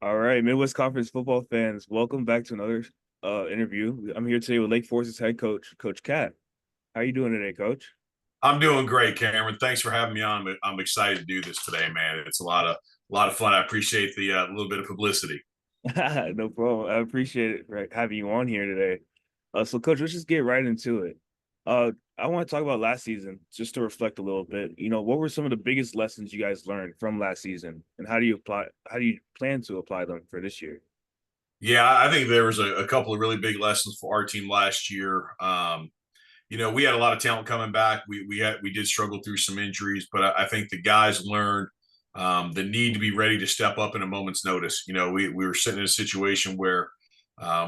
All right, Midwest Conference football fans, welcome back to another interview. I'm here today with Lake Forest's head coach, Coach Cat. How you doing today, Coach? I'm doing great, Cameron. Thanks for having me on. I'm excited to do this today, man. It's a lot of fun. I appreciate the little bit of publicity. No problem. I appreciate it for having you on here today. So, Coach, let's just get right into it. I want to talk about last season, just to reflect a little bit. What were some of the biggest lessons you guys learned from last season, and how do you plan to apply them for this year? Yeah, I think there was a couple of really big lessons for our team last year. We had a lot of talent coming back. We did struggle through some injuries, but I think the guys learned the need to be ready to step up in a moment's notice. We were sitting in a situation where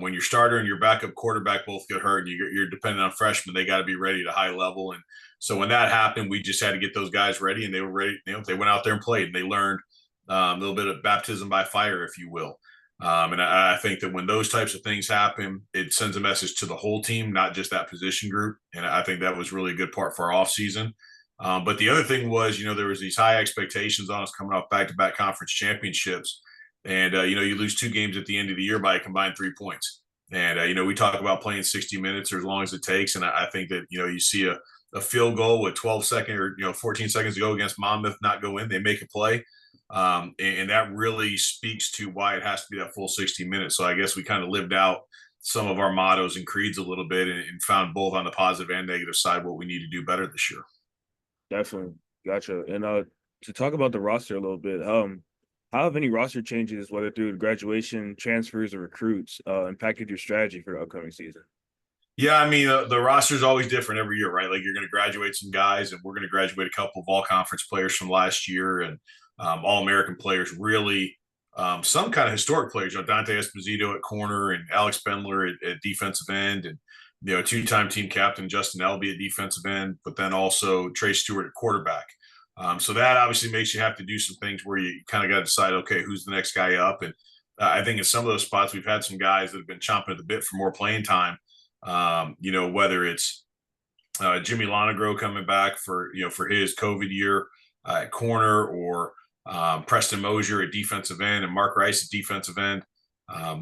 when your starter and your backup quarterback both get hurt, and you're dependent on freshmen, they got to be ready at a high level. And so when that happened, we just had to get those guys ready, and they were ready. They went out there and played, and they learned a little bit of baptism by fire, if you will. And I think that when those types of things happen, it sends a message to the whole team, not just that position group. And I think that was really a good part for our offseason. But the other thing was, there was these high expectations on us coming off back-to-back conference championships. And, you lose two games at the end of the year by a combined 3 points. And, we talk about playing 60 minutes or as long as it takes. And I think that, you see a field goal with 12 seconds or, 14 seconds to go against Monmouth not go in, they make a play. And that really speaks to why it has to be that full 60 minutes. So I guess we kind of lived out some of our mottos and creeds a little bit and found both on the positive and negative side what we need to do better this year. Definitely, gotcha. And to talk about the roster a little bit, how have any roster changes, whether through graduation, transfers, or recruits, impacted your strategy for the upcoming season? Yeah, I mean, the roster is always different every year, right? Like you're going to graduate some guys, and we're going to graduate a couple of all conference players from last year and all American players, really some kind of historic players. Dante Esposito at corner and Alex Bendler at defensive end, and two-time team captain Justin Elby at defensive end, but then also Trey Stewart at quarterback. So that obviously makes you have to do some things where you kind of got to decide, okay, who's the next guy up? And I think in some of those spots, we've had some guys that have been chomping at the bit for more playing time. Whether it's Jimmy Lonegro coming back for his COVID year at corner, or Preston Mosier at defensive end, and Mark Rice at defensive end.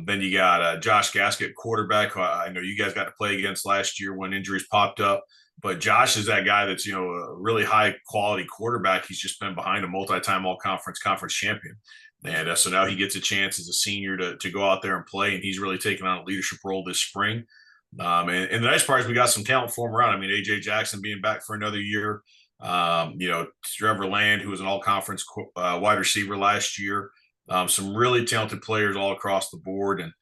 Then you got Josh Gasket quarterback, who I know you guys got to play against last year when injuries popped up. But Josh is that guy that's a really high quality quarterback. He's just been behind a multi-time all conference champion. And so now he gets a chance as a senior to go out there and play, and he's really taken on a leadership role this spring. And the nice part is we got some talent for him around. I mean, AJ Jackson being back for another year. Trevor Land, who was an all-conference wide receiver last year. Some really talented players all across the board. And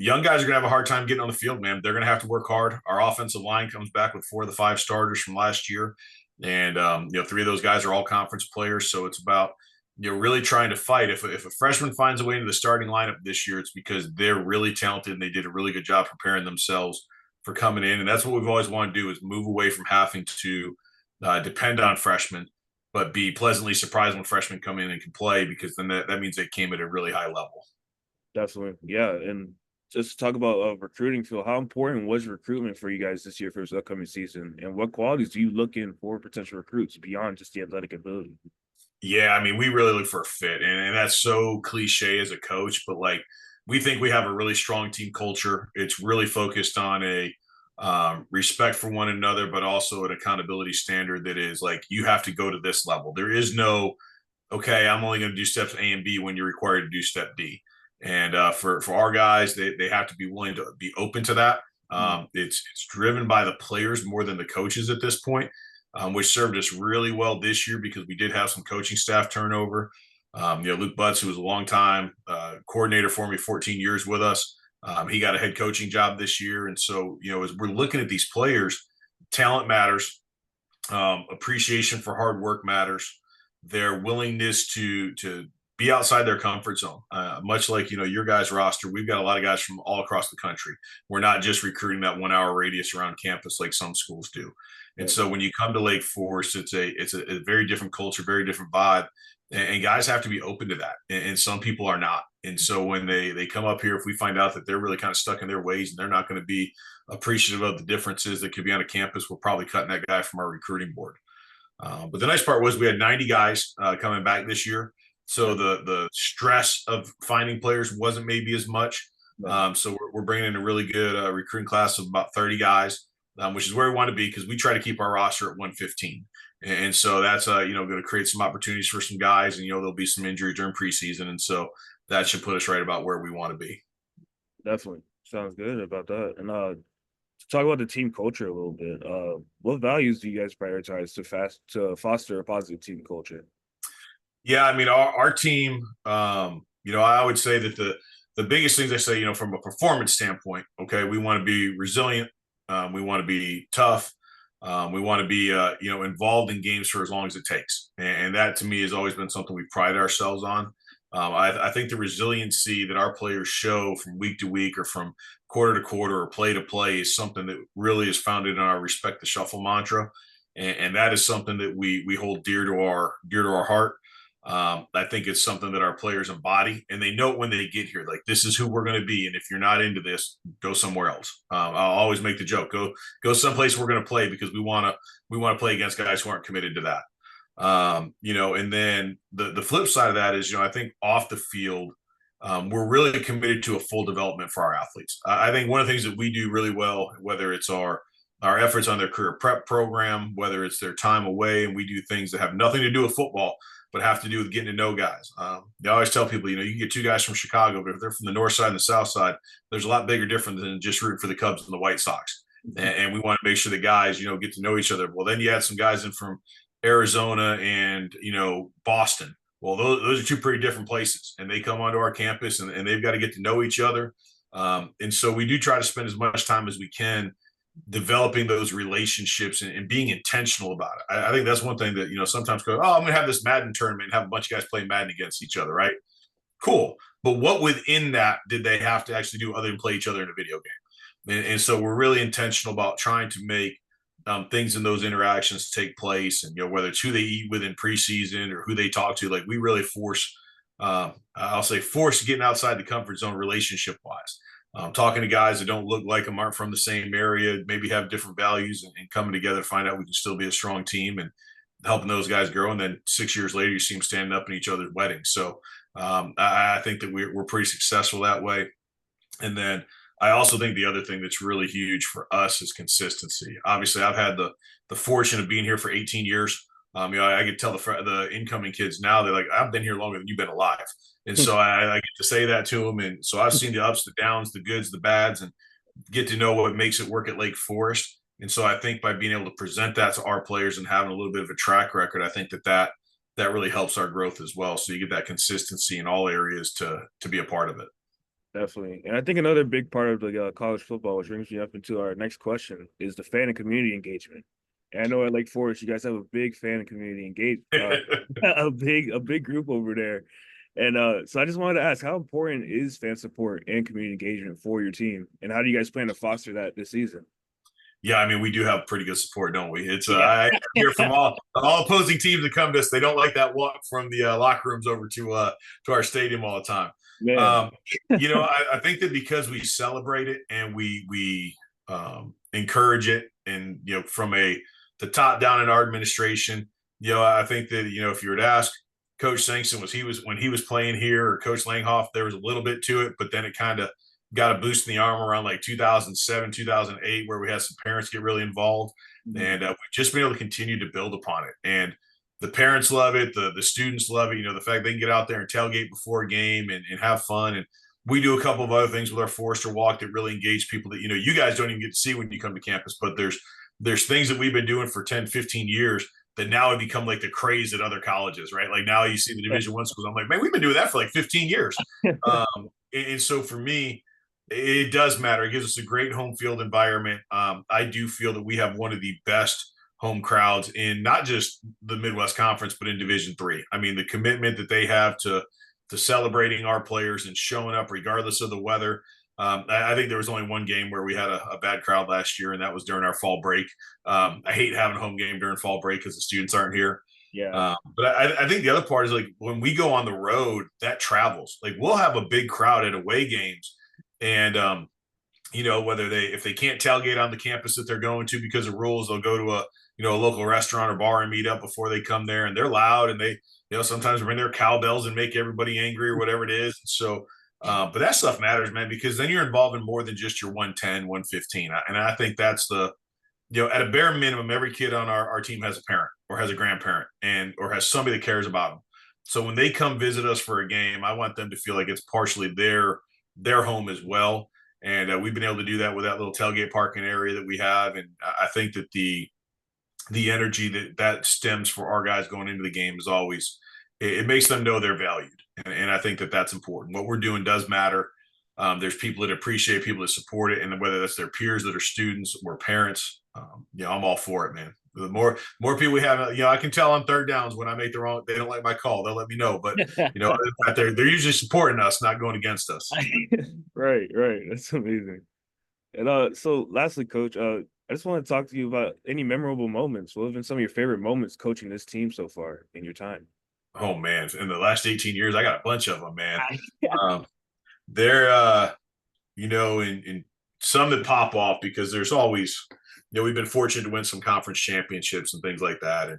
young guys are going to have a hard time getting on the field, man. They're going to have to work hard. Our offensive line comes back with 4 of the 5 starters from last year. And, 3 of those guys are all conference players. So it's about, really trying to fight. If a freshman finds a way into the starting lineup this year, it's because they're really talented and they did a really good job preparing themselves for coming in. And that's what we've always wanted to do, is move away from having to depend on freshmen, but be pleasantly surprised when freshmen come in and can play, because then that means they came at a really high level. Definitely, yeah. And just to talk about recruiting, Phil, how important was recruitment for you guys this year for this upcoming season, and what qualities do you look in for potential recruits beyond just the athletic ability? Yeah, I mean, we really look for a fit, and that's so cliche as a coach, but like we think we have a really strong team culture. It's really focused on a respect for one another, but also an accountability standard that is like you have to go to this level. There is no, okay, I'm only going to do steps A and B when you're required to do step D. And for our guys, they have to be willing to be open to that. It's driven by the players more than the coaches at this point, which served us really well this year because we did have some coaching staff turnover. Luke Butts, who was a long time coordinator for me, 14 years with us, he got a head coaching job this year. And so, as we're looking at these players, talent matters, appreciation for hard work matters, their willingness to be outside their comfort zone. Much like, your guys' roster, we've got a lot of guys from all across the country. We're not just recruiting that 1 hour radius around campus like some schools do. And so when you come to Lake Forest, it's a very different culture, very different vibe. And guys have to be open to that. And some people are not. And so when they come up here, if we find out that they're really kind of stuck in their ways and they're not going to be appreciative of the differences that could be on a campus, we're probably cutting that guy from our recruiting board. But the nice part was we had 90 guys coming back this year. So the stress of finding players wasn't maybe as much. Right. So we're bringing in a really good recruiting class of about 30 guys, which is where we want to be because we try to keep our roster at 115. And so that's going to create some opportunities for some guys, and there'll be some injury during preseason, and so that should put us right about where we want to be. Definitely sounds good about that. And to talk about the team culture a little bit. What values do you guys prioritize to foster a positive team culture? Yeah, I mean, our team, I would say that the biggest things I say, from a performance standpoint, okay, we want to be resilient, we want to be tough, we want to be, involved in games for as long as it takes, and that to me has always been something we pride ourselves on. I think the resiliency that our players show from week to week or from quarter to quarter or play to play is something that really is founded in our respect the shuffle mantra, and that is something that we hold dear to our heart. I think it's something that our players embody, and they know when they get here, like this is who we're going to be. And if you're not into this, go somewhere else. I'll always make the joke: go someplace we're going to play because we want to play against guys who aren't committed to that. And then the flip side of that is, I think off the field, we're really committed to a full development for our athletes. I think one of the things that we do really well, whether it's our efforts on their career prep program, whether it's their time away, and we do things that have nothing to do with football but have to do with getting to know guys. I always tell people, you can get two guys from Chicago, but if they're from the north side and the south side, there's a lot bigger difference than just rooting for the Cubs and the White Sox. And we want to make sure the guys, get to know each other. Well, then you had some guys in from Arizona and, Boston. Well, those are two pretty different places, and they come onto our campus and they've got to get to know each other. And so we do try to spend as much time as we can developing those relationships and being intentional about it. I think that's one thing that, sometimes go, oh, I'm going to have this Madden tournament and have a bunch of guys play Madden against each other, right? Cool. But what within that did they have to actually do other than play each other in a video game? And so we're really intentional about trying to make things in those interactions take place. And, whether it's who they eat with in preseason or who they talk to, like we really force getting outside the comfort zone relationship wise. Talking to guys that don't look like them, aren't from the same area, maybe have different values, and coming together to find out we can still be a strong team and helping those guys grow. And then 6 years later, you see them standing up in each other's weddings. So I think that we're pretty successful that way. And then I also think the other thing that's really huge for us is consistency. Obviously, I've had the fortune of being here for 18 years. I could tell the incoming kids now, they're like, I've been here longer than you've been alive. And so I get to say that to them. And so I've seen the ups, the downs, the goods, the bads, and get to know what makes it work at Lake Forest. And so I think by being able to present that to our players and having a little bit of a track record, I think that really helps our growth as well. So you get that consistency in all areas to be a part of it. Definitely. And I think another big part of the college football, which brings me up into our next question, is the fan and community engagement. And I know at Lake Forest, you guys have a big fan and community engagement, a big group over there. And so I just wanted to ask, how important is fan support and community engagement for your team? And how do you guys plan to foster that this season? Yeah, I mean, we do have pretty good support, don't we? It's I hear from all opposing teams that come to us. They don't like that walk from the locker rooms over to our stadium all the time. I think that because we celebrate it and we encourage it, and from the top down in our administration, I think that if you were to ask Coach Sankson when he was playing here, or Coach Langhoff, there was a little bit to it, but then it kind of got a boost in the arm around like 2007, 2008, where we had some parents get really involved, and we've just been able to continue to build upon it. And the parents love it, the students love it. The fact they can get out there and tailgate before a game and have fun. And we do a couple of other things with our Forester Walk that really engage people that you guys don't even get to see when you come to campus. But there's things that we've been doing for 10, 15 years that now have become like the craze at other colleges, right? Like now you see the Division I schools. I'm like, man, we've been doing that for like 15 years. And so for me, it does matter. It gives us a great home field environment. I do feel that we have one of the best home crowds in not just the Midwest Conference, but in Division III. I mean, the commitment that they have to celebrating our players and showing up regardless of the weather. I think there was only one game where we had a bad crowd last year, and that was during our fall break. I hate having a home game during fall break because the students aren't here. Yeah. But I think the other part is like when we go on the road, that travels. Like we'll have a big crowd at away games. And, whether if they can't tailgate on the campus that they're going to because of rules, they'll go to a local restaurant or bar and meet up before they come there, and they're loud and they sometimes bring their cowbells and make everybody angry or whatever it is. So but that stuff matters, man, because then you're involved in more than just your 110, 115. And I think that's at a bare minimum, every kid on our team has a parent or has a grandparent or has somebody that cares about them. So when they come visit us for a game, I want them to feel like it's partially their home as well. And we've been able to do that with that little tailgate parking area that we have. And I think that the energy that stems for our guys going into the game is always, it makes them know they're valued. And I think that that's important. What we're doing does matter. There's people that appreciate, people that support it, and whether that's their peers that are students or parents, I'm all for it, man. The more people we have, I can tell on third downs when I make the wrong, they don't like my call, they'll let me know. But they're usually supporting us, not going against us. Right. That's amazing. And so lastly, Coach, I just want to talk to you about any memorable moments. What have been some of your favorite moments coaching this team so far in your time? Oh man, in the last 18 years, I got a bunch of them, man. They're in some that pop off because there's always, we've been fortunate to win some conference championships and things like that.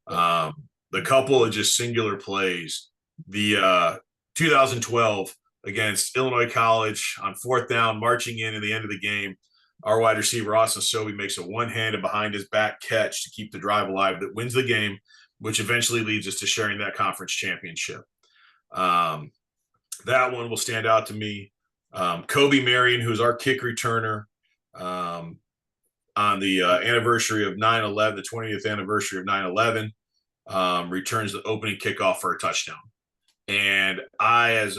And the couple of just singular plays, the 2012 against Illinois College on fourth down, marching in the end of the game, our wide receiver, Austin Sobey, makes a one-handed behind his back catch to keep the drive alive that wins the game, which eventually leads us to sharing that conference championship. That one will stand out to me. Kobe Marion, who's our kick returner, on the anniversary of 9/11, the 20th anniversary of 9/11, returns the opening kickoff for a touchdown. And I, as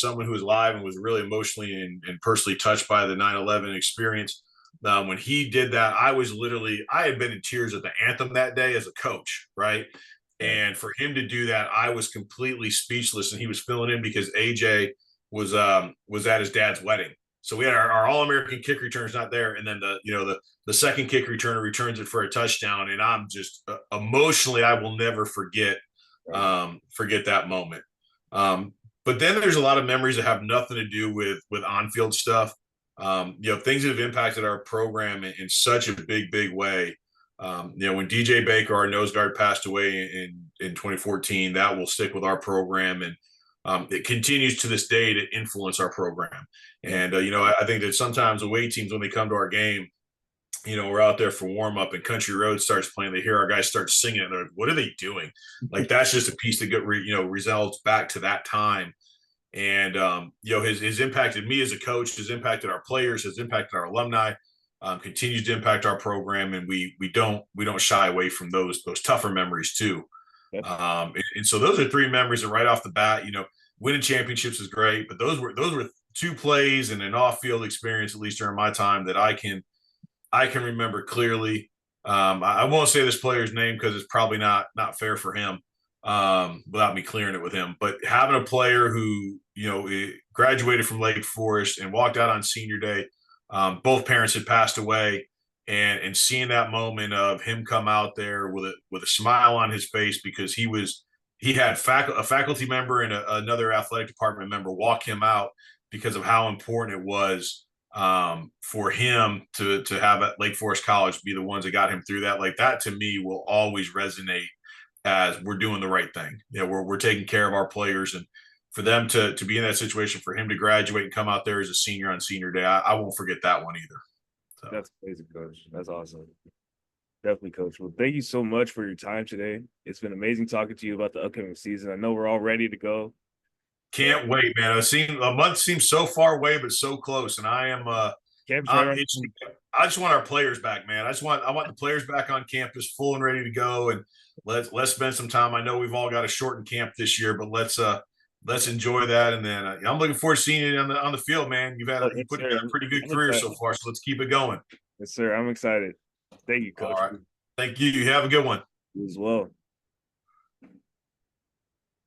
someone who was live and was really emotionally and personally touched by the 9/11 experience, when he did that, I had been in tears at the anthem that day as a coach, right? And for him to do that, I was completely speechless, and he was filling in because AJ was at his dad's wedding. So we had our All-American kick returners not there, and then the second kick returner returns it for a touchdown, and I'm just emotionally, I will never forget that moment. But then there's a lot of memories that have nothing to do with on-field stuff. Things that have impacted our program in such a big way. When DJ Baker, our nose guard, passed away in 2014, that will stick with our program, and it continues to this day to influence our program. And I think that sometimes away teams, when they come to our game, we're out there for warm up and Country Road starts playing, they hear our guys start singing, and they're like, what are they doing? Like, that's just a piece that results back to that time. And has impacted me as a coach, has impacted our players, has impacted our alumni, continues to impact our program, and we don't shy away from those tougher memories too. Yep. And so those are three memories that right off the bat, winning championships is great, but those were two plays and an off-field experience, at least during my time, that I can remember clearly. I won't say this player's name because it's probably not fair for him, without me clearing it with him. But having a player who graduated from Lake Forest and walked out on senior day, both parents had passed away, and seeing that moment of him come out there with a smile on his face because he had a faculty member and another athletic department member walk him out because of how important it was for him to have at Lake Forest College be the ones that got him through that. Like, that to me will always resonate as we're doing the right thing. We're taking care of our players, and for them to be in that situation, for him to graduate and come out there as a senior on senior day, I won't forget that one either. So. That's amazing, Coach. That's awesome. Definitely, Coach. Well, thank you so much for your time today. It's been amazing talking to you about the upcoming season. I know we're all ready to go. Can't wait, man. A month seems so far away, but so close. And I am I just want our players back, man. I want the players back on campus, full and ready to go. And let's spend some time. I know we've all got a shortened camp this year, but let's enjoy that. And then I'm looking forward to seeing you on the field, man. You put together a pretty good career so far, so let's keep it going. Yes, sir. I'm excited. Thank you, Coach. All right. Thank you. You have a good one. You as well.